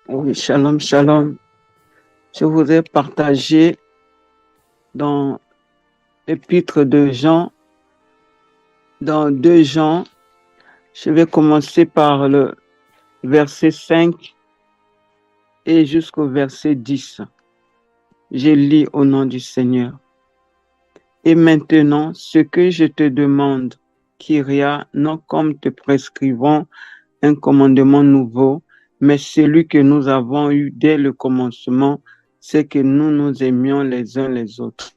Oui, shalom, shalom. Je voudrais partager dans l'épître de Jean, dans 2 Jean. Je vais commencer par le verset 5 et jusqu'au verset 10. Je lis au nom du Seigneur. Et maintenant, ce que je te demande, Kyria, non comme te prescrivant un commandement nouveau, mais celui que nous avons eu dès le commencement, c'est que nous nous aimions les uns les autres.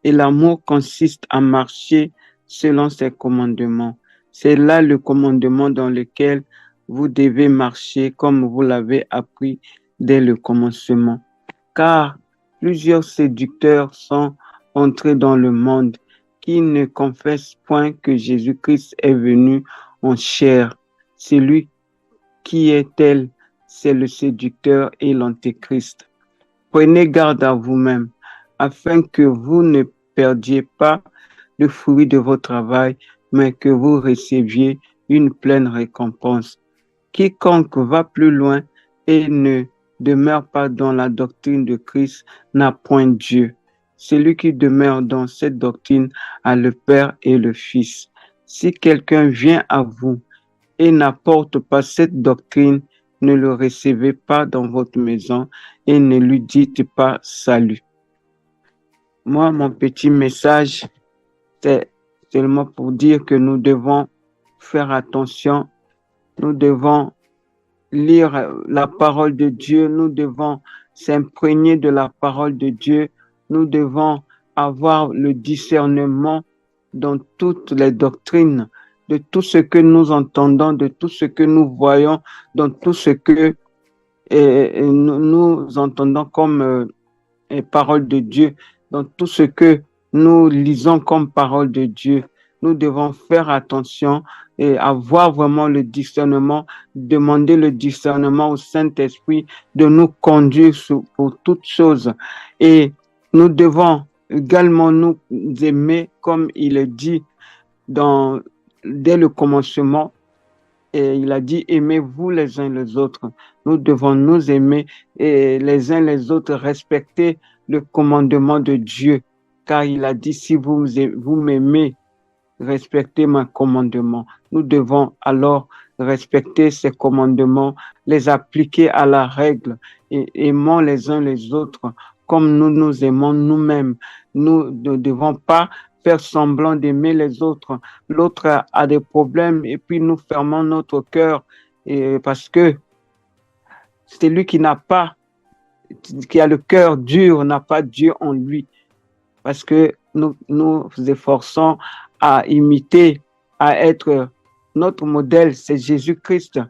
Et l'amour consiste à marcher selon ses commandements. C'est là le commandement dans lequel vous devez marcher comme vous l'avez appris dès le commencement. Car plusieurs séducteurs sont entrés dans le monde qui ne confessent point que Jésus-Christ est venu en chair. Celui qui est tel, c'est le séducteur et l'antéchrist. Prenez garde à vous-même, afin que vous ne perdiez pas le fruit de vos travail, mais que vous receviez une pleine récompense. Quiconque va plus loin et ne demeure pas dans la doctrine de Christ n'a point Dieu. Celui qui demeure dans cette doctrine a le Père et le Fils. Si quelqu'un vient à vous et n'apporte pas cette doctrine, ne le recevez pas dans votre maison et ne lui dites pas salut. Moi, mon petit message, c'est seulement pour dire que nous devons faire attention, nous devons lire la parole de Dieu, nous devons s'imprégner de la parole de Dieu, nous devons avoir le discernement dans toutes les doctrines, de tout ce que nous entendons, de tout ce que nous voyons, dans tout ce que nous entendons comme parole de Dieu, dans tout ce que nous lisons comme parole de Dieu. Nous devons faire attention et avoir vraiment le discernement, demander le discernement au Saint-Esprit de nous conduire pour toutes choses. Et nous devons également nous aimer comme il est dit dès le commencement. Et il a dit, aimez-vous les uns les autres. Nous devons nous aimer et les uns les autres respecter le commandement de Dieu. Car il a dit, si vous m'aimez, respectez mes commandements. Nous devons alors respecter ces commandements, les appliquer à la règle et aimons les uns les autres comme nous nous aimons nous-mêmes. Nous ne devons pas faire semblant d'aimer les autres. L'autre a des problèmes et puis nous fermons notre cœur parce que c'est lui qui a le cœur dur, n'a pas Dieu en lui. Parce que nous nous efforçons à imiter, à être notre modèle, c'est Jésus-Christ.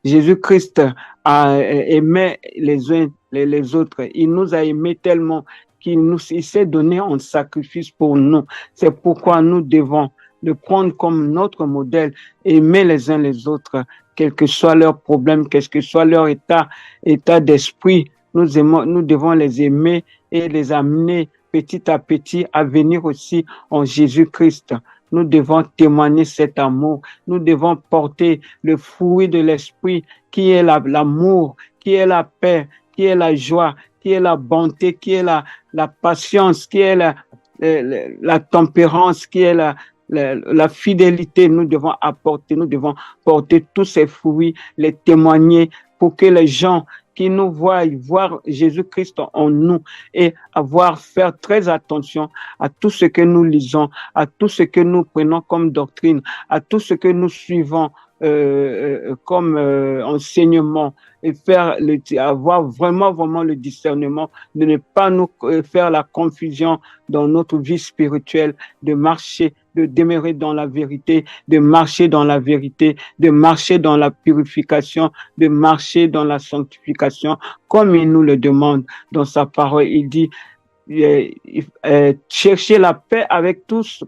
Jésus-Christ a aimé les uns les autres. Il nous a aimés tellement il s'est donné en sacrifice pour nous. C'est pourquoi nous devons le prendre comme notre modèle, aimer les uns les autres, quel que soit leur problème, quel que soit leur état d'esprit. Nous devons les aimer et les amener petit à petit à venir aussi en Jésus-Christ. Nous devons témoigner cet amour. Nous devons porter le fruit de l'esprit qui est l'amour, qui est la paix, qui est la joie, qui est la bonté, qui est la patience, qui est la tempérance, qui est la fidélité. Nous devons porter tous ces fruits, les témoigner pour que les gens qui nous voient voir Jésus-Christ en nous et faire très attention à tout ce que nous lisons, à tout ce que nous prenons comme doctrine, à tout ce que nous suivons comme enseignement et avoir vraiment le discernement de ne pas nous faire la confusion dans notre vie spirituelle, de marcher, de demeurer dans la vérité, de marcher dans la vérité, de marcher dans la purification, de marcher dans la sanctification, comme il nous le demande dans sa parole. Il dit, cherchez la paix avec tous,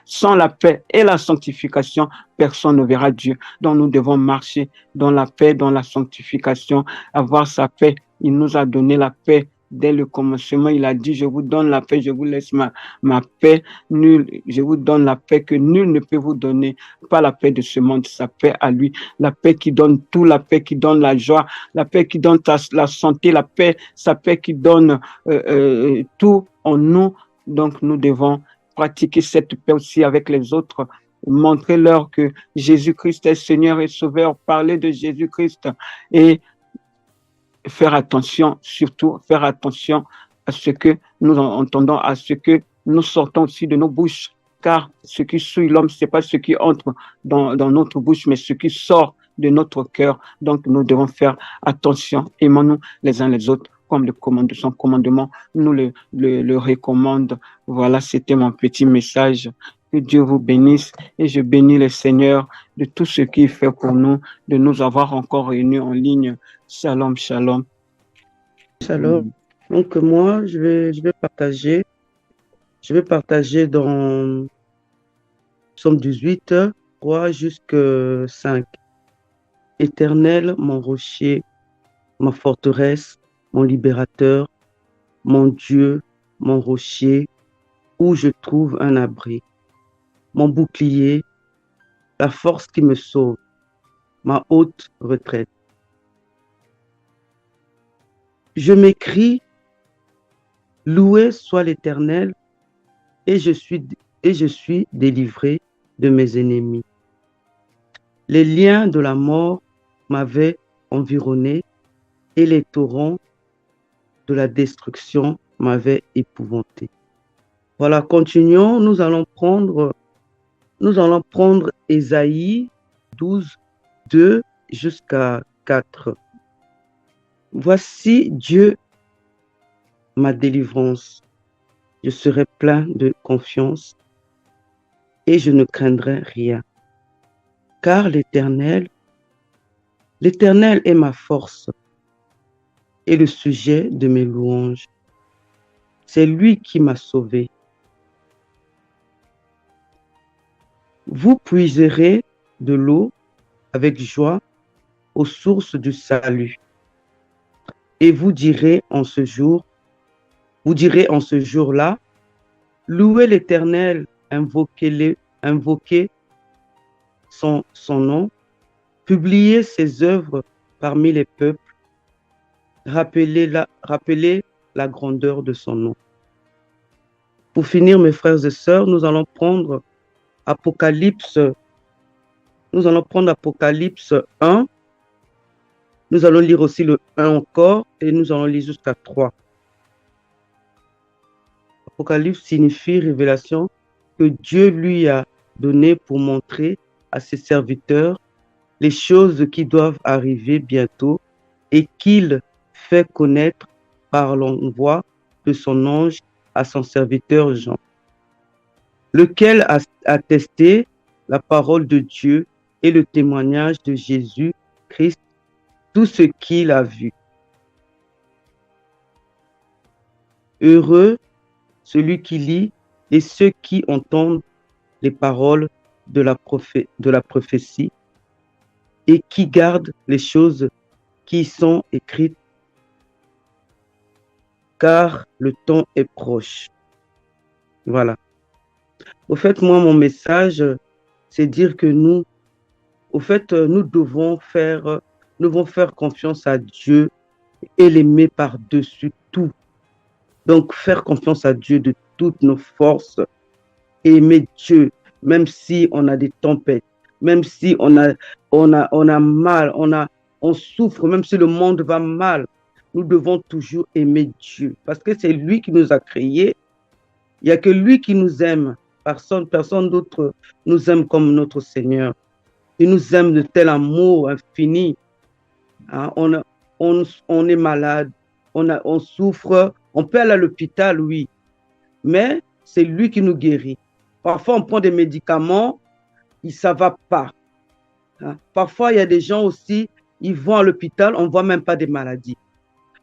sans la paix et la sanctification, personne ne verra Dieu. Donc nous devons marcher dans la paix, dans la sanctification, avoir sa paix. Il nous a donné la paix dès le commencement, il a dit, je vous donne la paix, je vous laisse ma paix. Je vous donne la paix que nul ne peut vous donner. Pas la paix de ce monde, sa paix à lui. La paix qui donne tout, la paix qui donne la joie, la paix qui donne la santé, la paix, sa paix qui donne tout en nous. Donc, nous devons pratiquer cette paix aussi avec les autres. Montrer-leur que Jésus-Christ est Seigneur et Sauveur. Parler de Jésus-Christ et faire attention, surtout faire attention à ce que nous entendons, à ce que nous sortons aussi de nos bouches, car ce qui souille l'homme, ce n'est pas ce qui entre dans notre bouche, mais ce qui sort de notre cœur. Donc, nous devons faire attention, aimons-nous les uns les autres, comme son commandement nous le recommande. Voilà, c'était mon petit message. Que Dieu vous bénisse et je bénis le Seigneur de tout ce qu'il fait pour nous, de nous avoir encore réunis en ligne. Shalom, shalom. Shalom. Donc moi, je vais partager dans Psaume 18, 3 jusqu'à 5. Éternel, mon rocher, ma forteresse, mon libérateur, mon Dieu, mon rocher, où je trouve un abri, mon bouclier, la force qui me sauve, ma haute retraite. Je m'écrie, loué soit l'Éternel, et je suis délivré de mes ennemis. Les liens de la mort m'avaient environné et les torrents de la destruction m'avaient épouvanté. Voilà, continuons. Nous allons prendre Ésaïe 12, 2 jusqu'à 4. Voici Dieu, ma délivrance. Je serai plein de confiance et je ne craindrai rien. Car l'Éternel est ma force et le sujet de mes louanges. C'est lui qui m'a sauvé. Vous puiserez de l'eau avec joie aux sources du salut. Et vous direz en ce jour-là, louez l'Éternel, invoquez son nom, publiez ses œuvres parmi les peuples, rappelez la grandeur de son nom. Pour finir, mes frères et sœurs, nous allons prendre Apocalypse 1. Nous allons lire aussi le 1 encore et nous allons lire jusqu'à 3. Apocalypse signifie révélation que Dieu lui a donnée pour montrer à ses serviteurs les choses qui doivent arriver bientôt et qu'il fait connaître par l'envoi de son ange à son serviteur Jean, lequel a attesté la parole de Dieu et le témoignage de Jésus-Christ, tout ce qu'il a vu. Heureux celui qui lit et ceux qui entendent les paroles de la prophétie et qui gardent les choses qui y sont écrites, car le temps est proche. Voilà. Au fait, moi, mon message, c'est dire que nous devons faire confiance à Dieu et l'aimer par-dessus tout. Donc, faire confiance à Dieu de toutes nos forces, aimer Dieu, même si on a des tempêtes, même si on a mal, on souffre, même si le monde va mal, nous devons toujours aimer Dieu parce que c'est lui qui nous a créés. Il n'y a que lui qui nous aime. Personne d'autre nous aime comme notre Seigneur. Il nous aime de tel amour infini. Hein, on est malade, on souffre, on peut aller à l'hôpital, oui, mais c'est lui qui nous guérit. Parfois, on prend des médicaments, ça ne va pas. Hein. Parfois, il y a des gens aussi, ils vont à l'hôpital, on ne voit même pas des maladies.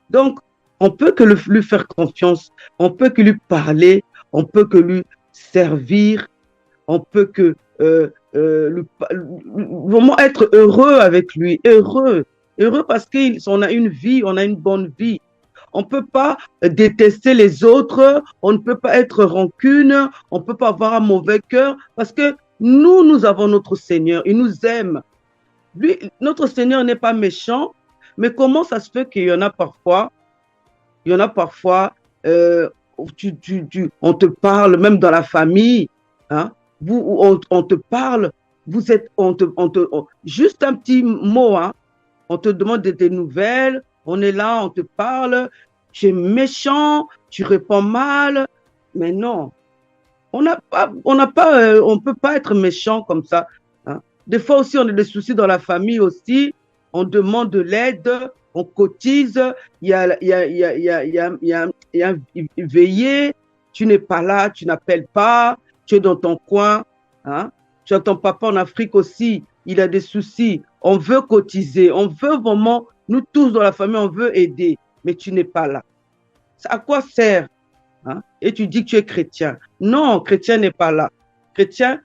Donc, on peut que lui faire confiance, on peut que lui parler, on peut que lui servir, on peut que vraiment être heureux avec lui, heureux parce qu'on a une vie, on a une bonne vie. on peut pas détester les autres, on ne peut pas être rancune, on ne peut pas avoir un mauvais cœur, parce que nous avons notre Seigneur, il nous aime. Lui, notre Seigneur n'est pas méchant, mais comment ça se fait qu'il y en a parfois, il y en a parfois, euh, on te parle, même dans la famille, hein, on te parle, vous êtes, juste un petit mot, hein, on te demande des nouvelles, on est là, on te parle, tu es méchant, tu réponds mal, mais non, on peut pas être méchant comme ça, hein. Des fois aussi, on a des soucis dans la famille aussi, on demande de l'aide, on cotise, il y a, il y a, il y a, il y a, il y a, il y a un veillé, tu n'es pas là, tu n'appelles pas, tu es dans ton coin, hein. Tu as ton papa en Afrique aussi, il a des soucis, on veut cotiser, on veut vraiment, nous tous dans la famille, on veut aider, mais tu n'es pas là. À quoi sert, hein? Et tu dis que tu es chrétien. Non, chrétien n'est pas là. Chrétien,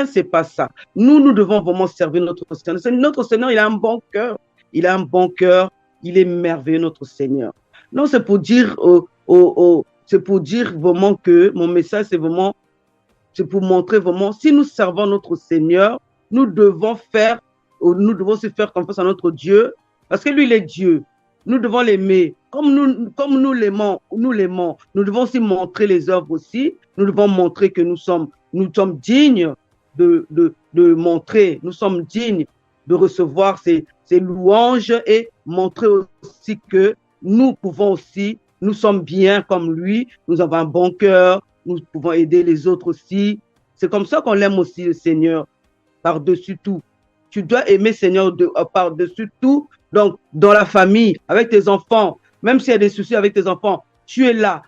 c'est pas ça. Nous devons vraiment servir notre Seigneur. Notre Seigneur, il a un bon cœur. Il a un bon cœur. Il est merveilleux, notre Seigneur. Non, c'est pour dire, c'est pour dire vraiment que mon message, c'est pour montrer vraiment, si nous servons notre Seigneur, nous devons se faire confiance à notre Dieu, parce que lui, il est Dieu. Nous devons l'aimer. Comme nous l'aimons, nous devons aussi montrer les œuvres aussi. Nous devons montrer que nous sommes dignes de montrer, nous sommes dignes de recevoir ces louanges et montrer aussi que nous pouvons aussi, nous sommes bien comme lui, nous avons un bon cœur, nous pouvons aider les autres aussi. C'est comme ça qu'on l'aime aussi, le Seigneur, par-dessus tout. Tu dois aimer le Seigneur par-dessus tout. Donc, dans la famille, avec tes enfants, même s'il y a des soucis avec tes enfants, tu es là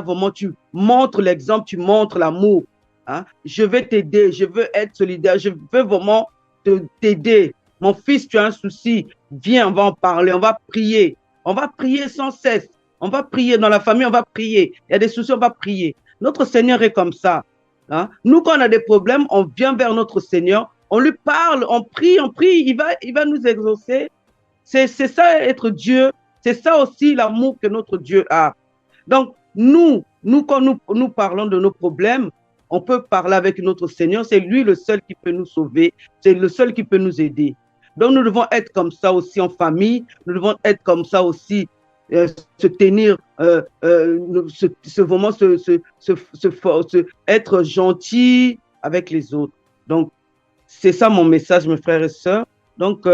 vraiment, tu montres l'exemple, tu montres l'amour. Hein? Je vais t'aider, je veux être solidaire, je veux vraiment t'aider. Mon fils, tu as un souci, viens, on va en parler, on va prier. On va prier sans cesse. On va prier dans la famille, on va prier. Il y a des soucis, on va prier. Notre Seigneur est comme ça. Hein? Nous, quand on a des problèmes, on vient vers notre Seigneur, on lui parle, on prie, il va nous exaucer. C'est ça être Dieu, c'est ça aussi l'amour que notre Dieu a. Donc, quand nous parlons de nos problèmes, on peut parler avec notre Seigneur, c'est lui le seul qui peut nous sauver, c'est le seul qui peut nous aider. Donc, nous devons être comme ça aussi en famille, nous devons être comme ça aussi, se tenir, vraiment être gentil avec les autres. Donc, c'est ça mon message, mes frères et sœurs. Donc,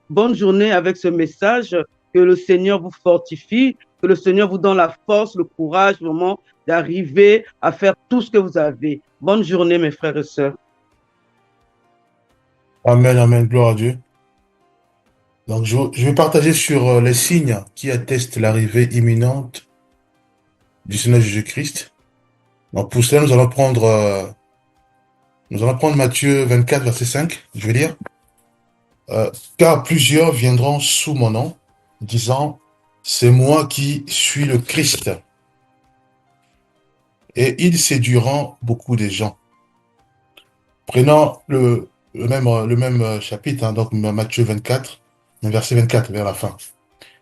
bonne journée avec ce message. Que le Seigneur vous fortifie, que le Seigneur vous donne la force, le courage vraiment d'arriver à faire tout ce que vous avez. Bonne journée, mes frères et sœurs. Amen, amen, gloire à Dieu. Donc, je vais partager sur les signes qui attestent l'arrivée imminente du Seigneur Jésus-Christ. Donc, pour cela, nous allons prendre Matthieu 24, verset 5. Je vais lire. Car plusieurs viendront sous mon nom, disant, c'est moi qui suis le Christ. Et ils séduiront beaucoup de gens. Prenons le même chapitre, hein, donc Matthieu 24, verset 24 vers la fin.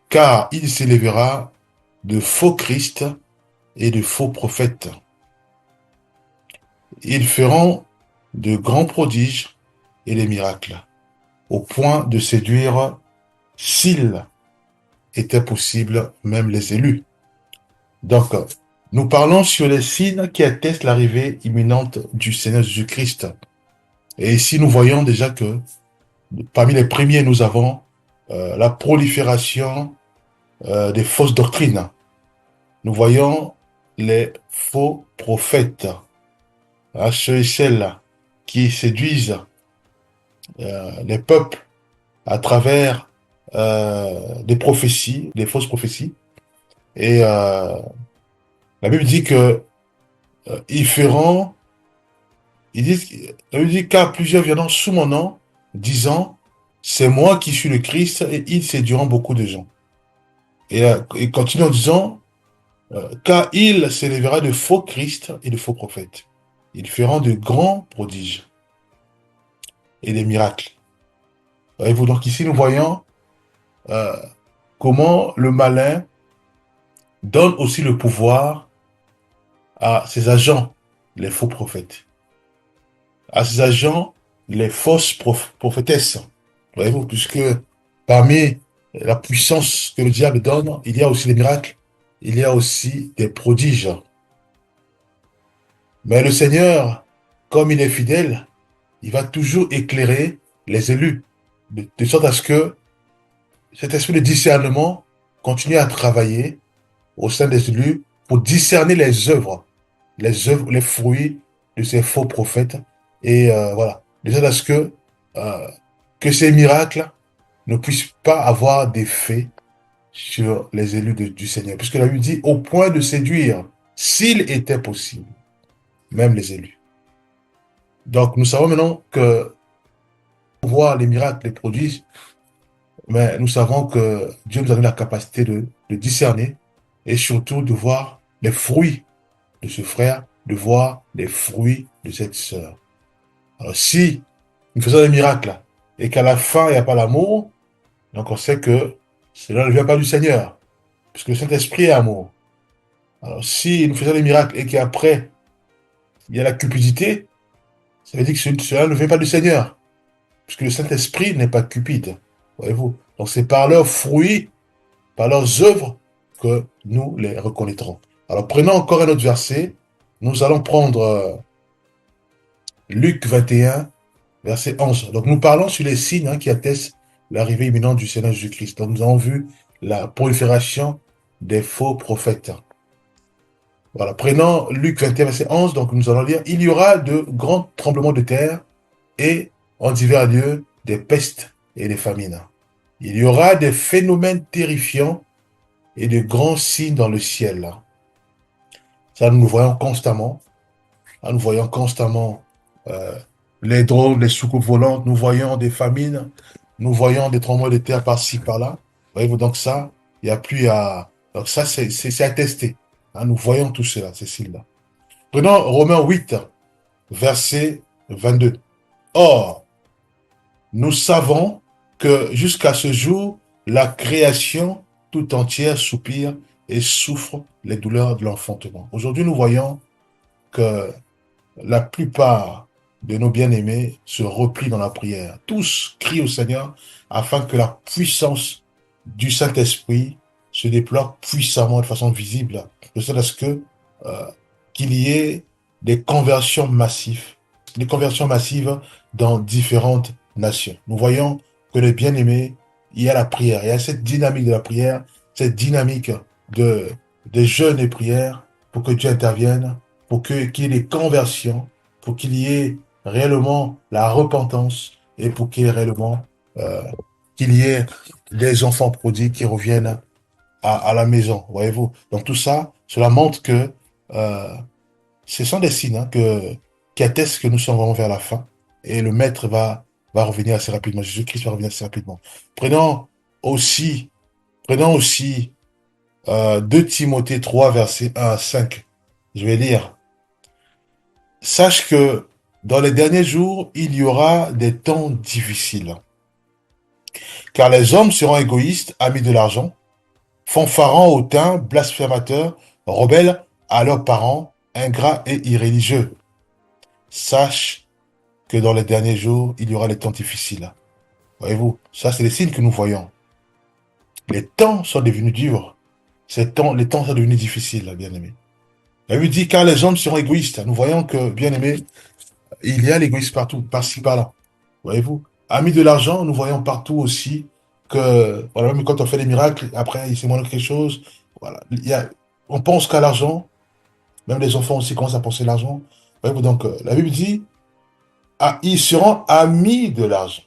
Car il s'élèvera de faux Christ et de faux prophètes. Ils feront de grands prodiges et des miracles, au point de séduire, s'il était possible, même les élus. Donc, nous parlons sur les signes qui attestent l'arrivée imminente du Seigneur Jésus-Christ. Et ici, nous voyons déjà que parmi les premiers, nous avons la prolifération des fausses doctrines. Nous voyons les faux prophètes, hein, ceux et celles qui séduisent les peuples à travers des prophéties, des fausses prophéties. Et la Bible dit que ils feront, la Bible dit car plusieurs viendront sous mon nom, disant, c'est moi qui suis le Christ, et ils séduiront beaucoup de gens. Et continue en disant, car il s'élèvera de faux Christ et de faux prophètes. Ils feront de grands prodiges et des miracles. Voyez-vous, donc ici nous voyons comment le malin donne aussi le pouvoir à ses agents, les faux prophètes, à ses agents, les fausses prophétesses. Voyez-vous, puisque parmi la puissance que le diable donne, il y a aussi des miracles, il y a aussi des prodiges. Mais le Seigneur, comme il est fidèle, il va toujours éclairer les élus, de sorte à ce que cet esprit de discernement continue à travailler au sein des élus pour discerner les fruits de ces faux prophètes. Et voilà, de sorte à ce que ces miracles ne puissent pas avoir d'effet sur les élus du Seigneur. Puisque la Bible dit, au point de séduire, s'il était possible, même les élus. Donc nous savons maintenant que voir les miracles, les prodiges, mais nous savons que Dieu nous a donné la capacité de discerner et surtout de voir les fruits de ce frère, de voir les fruits de cette sœur. Alors si nous faisons des miracles et qu'à la fin il n'y a pas l'amour, donc on sait que cela ne vient pas du Seigneur, puisque le Saint-Esprit est amour. Alors si nous faisons des miracles et qu'après il y a la cupidité, ça veut dire que cela ne vient pas du Seigneur, puisque le Saint-Esprit n'est pas cupide. Voyez-vous? Donc c'est par leurs fruits, par leurs œuvres, que nous les reconnaîtrons. Alors prenons encore un autre verset. Nous allons prendre Luc 21, verset 11. Donc nous parlons sur les signes qui attestent l'arrivée imminente du Seigneur Jésus-Christ. Donc nous avons vu la prolifération des faux prophètes. Voilà, prenons Luc 21, verset 11. Donc nous allons lire, il y aura de grands tremblements de terre et en divers lieux des pestes et des famines. Il y aura des phénomènes terrifiants et de grands signes dans le ciel. Ça, nous le voyons constamment. Nous voyons constamment les drones, les soucoupes volantes, nous voyons des famines, nous voyons des tremblements de terre par-ci, par-là. Voyez-vous, donc ça, il n'y a plus à... Donc ça, c'est attesté. Nous voyons tout cela, ces signes-là. Prenons Romains 8, verset 22. Or, nous savons que jusqu'à ce jour, la création tout entière soupire et souffre les douleurs de l'enfantement. Aujourd'hui, nous voyons que la plupart de nos bien-aimés se replient dans la prière. Tous crient au Seigneur afin que la puissance du Saint-Esprit se déploie puissamment de façon visible, de sorte à ce que qu'il y ait des conversions massives dans différentes nations. Nous voyons que les bien-aimés, il y a la prière, il y a cette dynamique de la prière, cette dynamique de jeûne et prière pour que Dieu intervienne, pour qu'il y ait des conversions, pour qu'il y ait réellement la repentance et pour qu'il y ait réellement qu'il y ait des enfants prodigues qui reviennent à la maison, voyez-vous. Donc tout ça, cela montre que ce sont des signes qui attestent que nous sommes vraiment vers la fin et le Maître va revenir assez rapidement. Jésus-Christ va revenir assez rapidement. Prenons aussi 2 Timothée 3, versets 1 à 5. Je vais lire. Sache que dans les derniers jours, il y aura des temps difficiles. Car les hommes seront égoïstes, amis de l'argent, fanfarons, hautains, blasphémateurs, rebelles à leurs parents, ingrats et irréligieux. Sache que dans les derniers jours, il y aura des temps difficiles. Voyez-vous, ça c'est les signes que nous voyons. Les temps sont devenus durs. Les temps sont devenus difficiles, bien-aimés. La Bible dit, car les hommes seront égoïstes. Nous voyons que, bien-aimés, il y a l'égoïsme partout, par-ci, par-là. Voyez-vous, amis de l'argent, nous voyons partout aussi que, voilà, même quand on fait des miracles, après, il s'est montré quelque chose. Voilà, on pense qu'à l'argent. Même les enfants aussi commencent à penser à l'argent. Voyez-vous, donc, la Bible dit, ils seront amis de l'argent.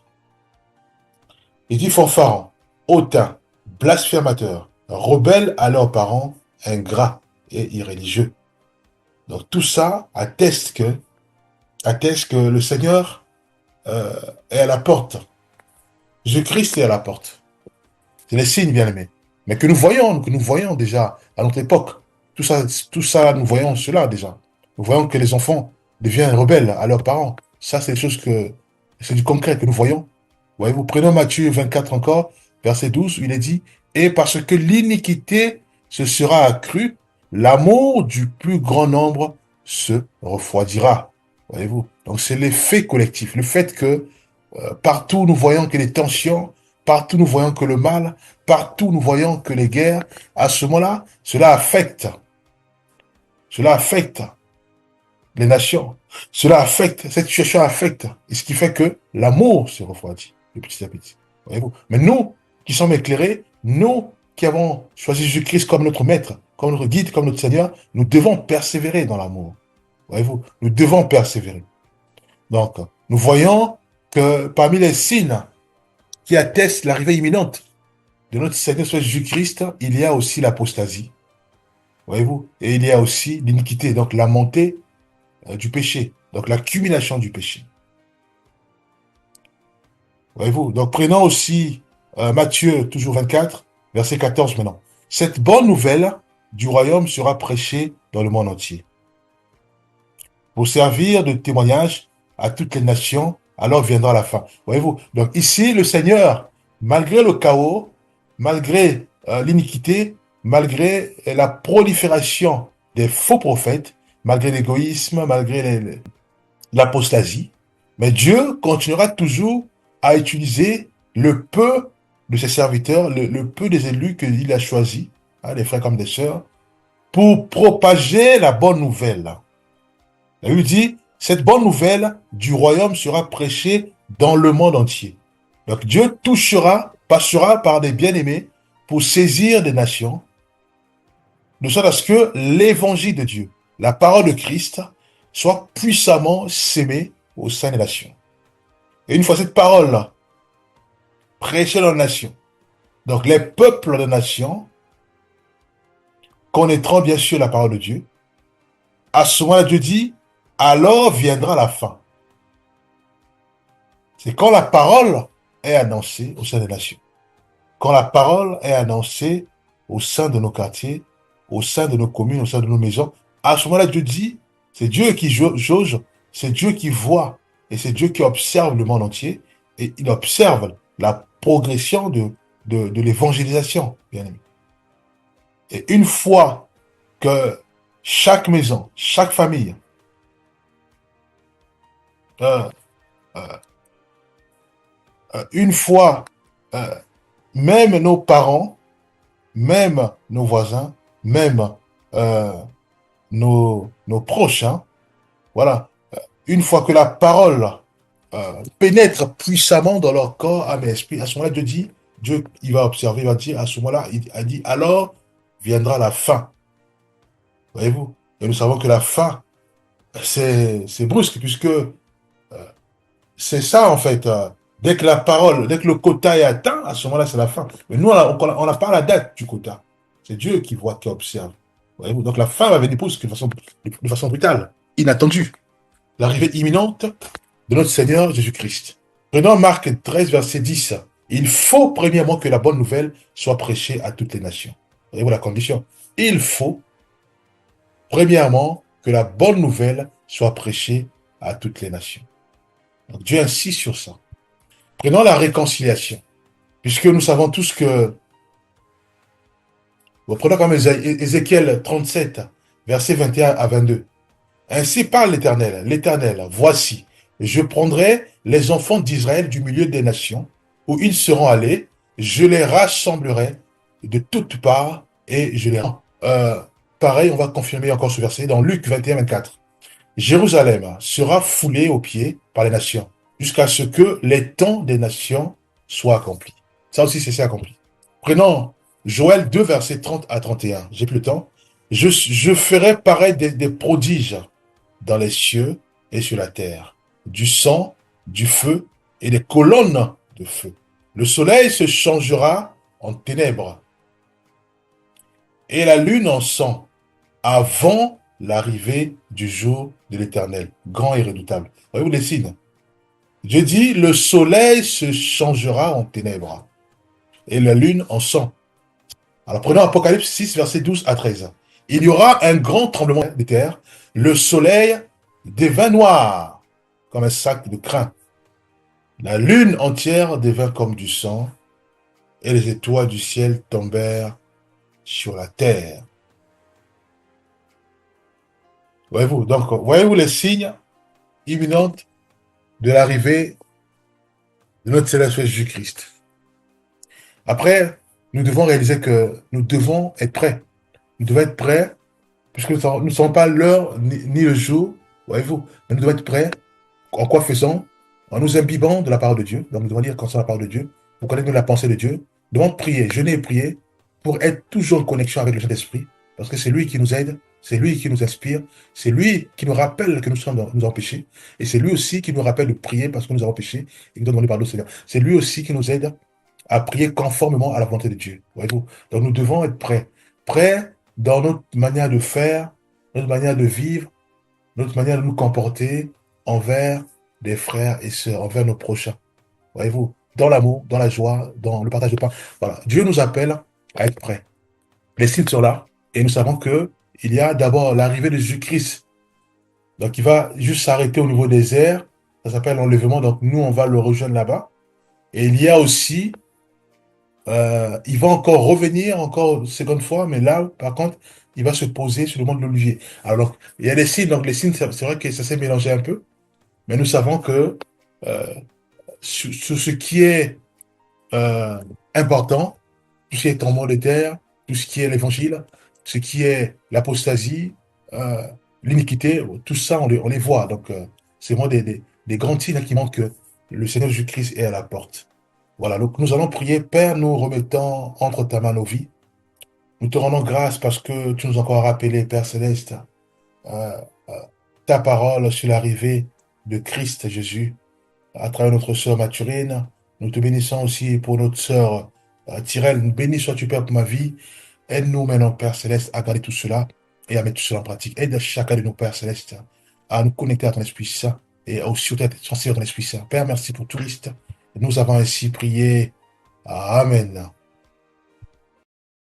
Il dit fanfarons, hautains, blasphémateurs, rebelles à leurs parents, ingrats et irréligieux. Donc tout ça atteste que le Seigneur est à la porte. Jésus-Christ est à la porte. C'est les signes, bien-aimés. Mais que nous voyons déjà à notre époque. Tout ça, nous voyons cela déjà. Nous voyons que les enfants deviennent rebelles à leurs parents. Ça, c'est des choses c'est du concret que nous voyons. Voyez-vous, prenons Matthieu 24 encore, verset 12, où il est dit, et parce que l'iniquité se sera accru, l'amour du plus grand nombre se refroidira. Voyez-vous? Donc c'est l'effet collectif, le fait que partout nous voyons que les tensions, partout nous voyons que le mal, partout nous voyons que les guerres, à ce moment-là, cela affecte les nations. Cela affecte, cette situation affecte, et ce qui fait que l'amour se refroidit de petit à petit. Voyez-vous? Mais nous, qui sommes éclairés, nous qui avons choisi Jésus-Christ comme notre maître, comme notre guide, comme notre Seigneur, nous devons persévérer dans l'amour. Voyez-vous? Nous devons persévérer. Donc, nous voyons que parmi les signes qui attestent l'arrivée imminente de notre Seigneur Jésus-Christ, il y a aussi l'apostasie. Voyez-vous? Et il y a aussi l'iniquité, donc la montée du péché, donc l'accumulation du péché. Voyez-vous? Donc prenons aussi Matthieu, toujours 24, verset 14 maintenant. Cette bonne nouvelle du royaume sera prêchée dans le monde entier pour servir de témoignage à toutes les nations, alors viendra la fin. Voyez-vous? Donc ici, le Seigneur, malgré le chaos, malgré l'iniquité, malgré la prolifération des faux prophètes, malgré l'égoïsme, malgré l'apostasie, mais Dieu continuera toujours à utiliser le peu de ses serviteurs, le peu des élus qu'il a choisis, hein, des frères comme des sœurs, pour propager la bonne nouvelle. La Bible dit, cette bonne nouvelle du royaume sera prêchée dans le monde entier. Donc Dieu passera par des bien-aimés pour saisir des nations, de sorte à ce que l'évangile de Dieu, la parole de Christ, soit puissamment sémée au sein des nations. Et une fois cette parole prêchée dans les nations, donc les peuples des nations connaîtront bien sûr la parole de Dieu. À ce moment-là, Dieu dit, alors viendra la fin. C'est quand la parole est annoncée au sein des nations. Quand la parole est annoncée au sein de nos quartiers, au sein de nos communes, au sein de nos maisons, à ce moment-là, Dieu dit, c'est Dieu qui jauge, c'est Dieu qui voit, et c'est Dieu qui observe le monde entier, et il observe la progression de l'évangélisation, bien aimé. Et une fois que chaque maison, chaque famille, une fois, même nos parents, même nos voisins, même nos proches, hein, voilà, une fois que la parole pénètre puissamment dans leur corps, âme et esprit, à ce moment-là, Dieu, il va observer, il va dire, à ce moment-là, il a dit, alors viendra la fin. Voyez-vous? Et nous savons que la fin, c'est brusque, puisque c'est ça, en fait. Dès que la parole, dès que le quota est atteint, à ce moment-là, c'est la fin. Mais nous, on n'a pas la date du quota. C'est Dieu qui voit, qui observe. Voyez-vous? Donc la fin va venir de façon brutale, inattendue. L'arrivée imminente de notre Seigneur Jésus-Christ. Prenons Marc 13, verset 10. Il faut premièrement que la bonne nouvelle soit prêchée à toutes les nations. Voyez-vous la condition? Il faut premièrement que la bonne nouvelle soit prêchée à toutes les nations. Donc Dieu insiste sur ça. Prenons la réconciliation. Puisque nous savons tous que... Prenons comme Ézéchiel 37, versets 21 à 22. Ainsi parle l'Éternel, voici, je prendrai les enfants d'Israël du milieu des nations, où ils seront allés, je les rassemblerai de toutes parts, et je les rends. Pareil, on va confirmer encore ce verset dans Luc 21, 24. Jérusalem sera foulée aux pieds par les nations, jusqu'à ce que les temps des nations soient accomplis. Ça aussi, c'est accompli. Prenons Joël 2, versets 30 à 31. J'ai plus le temps. Je ferai paraître des prodiges dans les cieux et sur la terre, du sang, du feu et des colonnes de feu. Le soleil se changera en ténèbres et la lune en sang avant l'arrivée du jour de l'Éternel, grand et redoutable. Voyez-vous les signes? Dieu dit, le soleil se changera en ténèbres et la lune en sang. Alors prenons Apocalypse 6, versets 12 à 13. Il y aura un grand tremblement de terre, le soleil devint noir comme un sac de crin. La lune entière devint comme du sang et les étoiles du ciel tombèrent sur la terre. Voyez-vous, donc, voyez-vous les signes imminents de l'arrivée de notre Seigneur Jésus-Christ. Après, nous devons réaliser que nous devons être prêts. Nous devons être prêts, puisque nous ne sommes pas l'heure ni le jour, voyez-vous, mais nous devons être prêts. En quoi faisons? En nous imbibant de la parole de Dieu. Donc nous devons lire concernant la parole de Dieu, pour connaître la pensée de Dieu. Nous devons prier, jeûner et prier, pour être toujours en connexion avec le Saint-Esprit, parce que c'est lui qui nous aide, c'est lui qui nous inspire, c'est lui qui nous rappelle que nous avons péché, et c'est lui aussi qui nous rappelle de prier parce que nous avons péché, et qui nous donne demander pardon au Seigneur. C'est lui aussi qui nous aide à prier conformément à la volonté de Dieu. Voyez-vous? Donc nous devons être prêts. Prêts dans notre manière de faire, notre manière de vivre, notre manière de nous comporter envers des frères et sœurs, envers nos prochains. Voyez-vous? Dans l'amour, dans la joie, dans le partage de pain. Voilà. Dieu nous appelle à être prêts. Les signes sont là et nous savons que il y a d'abord l'arrivée de Jésus-Christ. Donc il va juste s'arrêter au niveau des airs. Ça s'appelle l'enlèvement. Donc nous, on va le rejoindre là-bas. Et il y a aussi il va encore revenir encore une seconde fois, mais là, par contre, il va se poser sur le mont de l'Olivier. Alors, il y a des signes, donc les signes, c'est vrai que ça s'est mélangé un peu, mais nous savons que euh, sur ce qui est euh, important, tout ce qui est tombement de terre, tout ce qui est l'évangile, ce qui est l'apostasie, l'iniquité, tout ça, on les voit. Donc, c'est vraiment des grands signes qui montrent que le Seigneur Jésus-Christ est à la porte. Voilà, donc nous allons prier, Père, nous remettons entre ta main nos vies. Nous te rendons grâce parce que tu nous as encore rappelé, Père Céleste, euh, euh, ta parole sur l'arrivée de Christ Jésus à travers notre sœur Mathurine. Nous te bénissons aussi pour notre sœur Tyrell. Béni sois-tu, Père, pour ma vie. Aide-nous maintenant, Père Céleste, à garder tout cela et à mettre tout cela en pratique. Aide chacun de nos Pères Célestes à nous connecter à ton Esprit Saint et aussi à être sensible à ton Esprit Saint. Père, merci pour tout Christ. Nous avons ainsi prié. Amen.